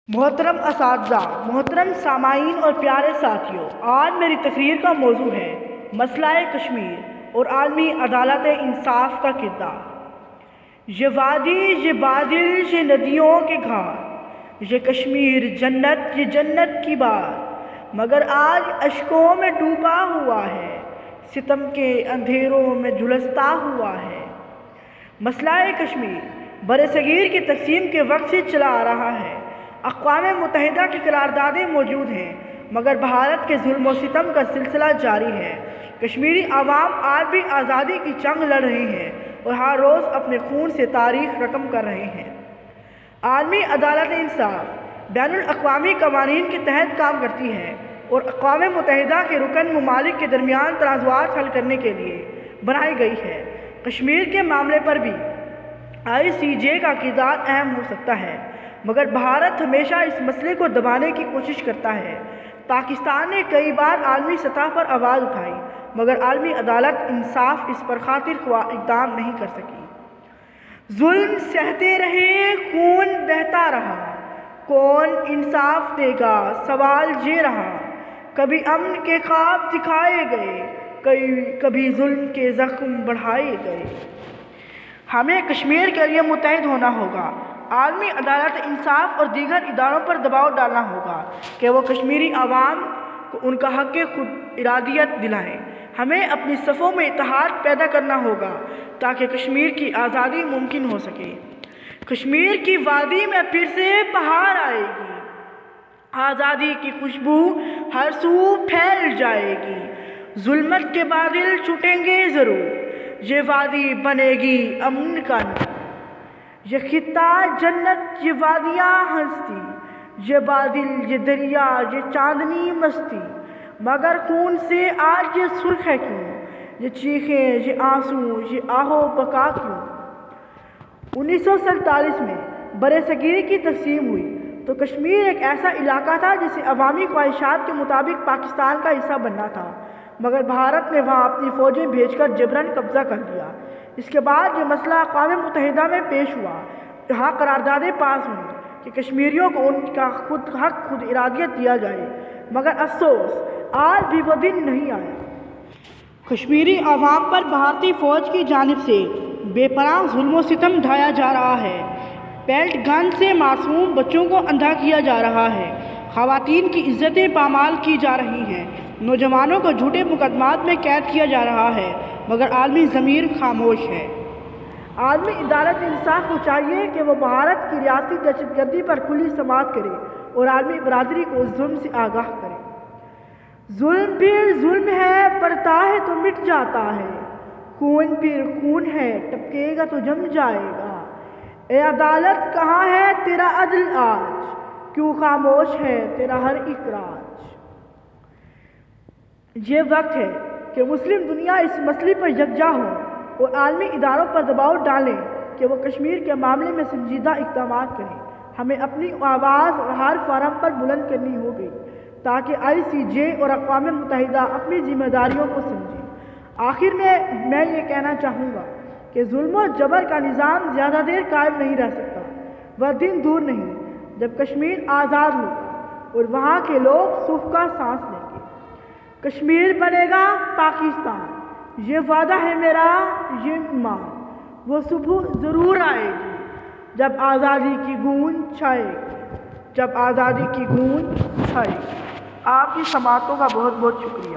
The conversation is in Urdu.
محترم اساتذہ، محترم سامعین اور پیارے ساتھیوں، آج میری تقریر کا موضوع ہے مسئلہ کشمیر اور عالمی عدالت انصاف کا کردار۔ یہ وادی، یہ بادل، یہ ندیوں کے گھاٹ، یہ کشمیر جنت، یہ جنت کی بات، مگر آج اشکوں میں ڈوبا ہوا ہے، ستم کے اندھیروں میں جھلستا ہوا ہے۔ مسئلہ کشمیر برصغیر کی تقسیم کے وقت سے چلا آ رہا ہے۔ اقوام متحدہ کی قراردادیں موجود ہیں، مگر بھارت کے ظلم و ستم کا سلسلہ جاری ہے۔ کشمیری عوام آج بھی آزادی کی جنگ لڑ رہی ہے اور ہر روز اپنے خون سے تاریخ رقم کر رہے ہیں۔ عالمی عدالت انصاف بین الاقوامی قوانین کے تحت کام کرتی ہے اور اقوام متحدہ کے رکن ممالک کے درمیان تنازعات حل کرنے کے لیے بنائی گئی ہے۔ کشمیر کے معاملے پر بھی ICJ کا کردار اہم ہو سکتا ہے، مگر بھارت ہمیشہ اس مسئلے کو دبانے کی کوشش کرتا ہے۔ پاکستان نے کئی بار عالمی سطح پر آواز اٹھائی، مگر عالمی عدالت انصاف اس پر خاطر خواہ اقدام نہیں کر سکی۔ ظلم سہتے رہے، خون بہتا رہا، کون انصاف دے گا؟ سوال یہ رہا۔ کبھی امن کے خواب دکھائے گئے، کبھی ظلم کے زخم بڑھائے گئے۔ ہمیں کشمیر کے لیے متحد ہونا ہوگا، عالمی عدالت انصاف اور دیگر اداروں پر دباؤ ڈالنا ہوگا کہ وہ کشمیری عوام کو ان کا حق خود ارادیت دلائیں۔ ہمیں اپنی صفوں میں اتحاد پیدا کرنا ہوگا تاکہ کشمیر کی آزادی ممکن ہو سکے۔ کشمیر کی وادی میں پھر سے بہار آئے گی، آزادی کی خوشبو ہر سو پھیل جائے گی، ظلمت کے بادل چھٹیں گے ضرور، یہ وادی بنے گی امن کا نور۔ یہ خطہ جنت، یہ وادیاں ہستی، یہ بادل، یہ دریا، یہ چاندنی مستی، مگر خون سے آج یہ سرخ ہے کیوں؟ یہ چیخیں، یہ آنسو، یہ آہو بکا کیوں؟ 1947 میں برصغیر کی تقسیم ہوئی تو کشمیر ایک ایسا علاقہ تھا جسے عوامی خواہشات کے مطابق پاکستان کا حصہ بننا تھا، مگر بھارت نے وہاں اپنی فوجیں بھیج کر جبراً قبضہ کر لیا۔ اس کے بعد یہ مسئلہ اقوام متحدہ میں پیش ہوا، جہاں قراردادیں پاس ہوئیں کہ کشمیریوں کو ان کا حق خود ارادیت دیا جائے، مگر افسوس آج بھی وہ دن نہیں آیا۔ کشمیری عوام پر بھارتی فوج کی جانب سے بے پناہ ظلم و ستم ڈھایا جا رہا ہے۔ پیلٹ گن سے معصوم بچوں کو اندھا کیا جا رہا ہے، خواتین کی عزتیں پامال کی جا رہی ہیں، نوجوانوں کو جھوٹے مقدمات میں قید کیا جا رہا ہے، مگر عالمی ضمیر خاموش ہے۔ عالمی عدالت انصاف کو چاہیے کہ وہ بھارت کی ریاستی دہشت گردی پر کھلی سماعت کرے اور عالمی برادری کو اس ظلم سے آگاہ کرے۔ ظلم پھر ظلم ہے، پڑتا ہے تو مٹ جاتا ہے، خون پھر خون ہے، ٹپکے گا تو جم جائے گا۔ اے عدالت کہاں ہے تیرا عدل آج؟ کیوں خاموش ہے تیرا ہر ایک راج؟ یہ وقت ہے کہ مسلم دنیا اس مسئلے پر یکجا ہو اور عالمی اداروں پر دباؤ ڈالیں کہ وہ کشمیر کے معاملے میں سنجیدہ اقدامات کریں۔ ہمیں اپنی آواز ہر فورم پر بلند کرنی ہوگی تاکہ ICJ اور اقوام متحدہ اپنی ذمہ داریوں کو سمجھیں۔ آخر میں یہ کہنا چاہوں گا کہ ظلم و جبر کا نظام زیادہ دیر قائم نہیں رہ سکتا۔ وہ دن دور نہیں جب کشمیر آزاد ہوگا اور وہاں کے لوگ سکھ کا سانس لیں گے۔ کشمیر بنے گا پاکستان، یہ وعدہ ہے میرا، یہ ایمان۔ وہ صبح ضرور آئے گی جب آزادی کی گونج چھائے گی، جب آزادی کی گونج چھائے گی۔ آپ کی سماعتوں کا بہت بہت شکریہ۔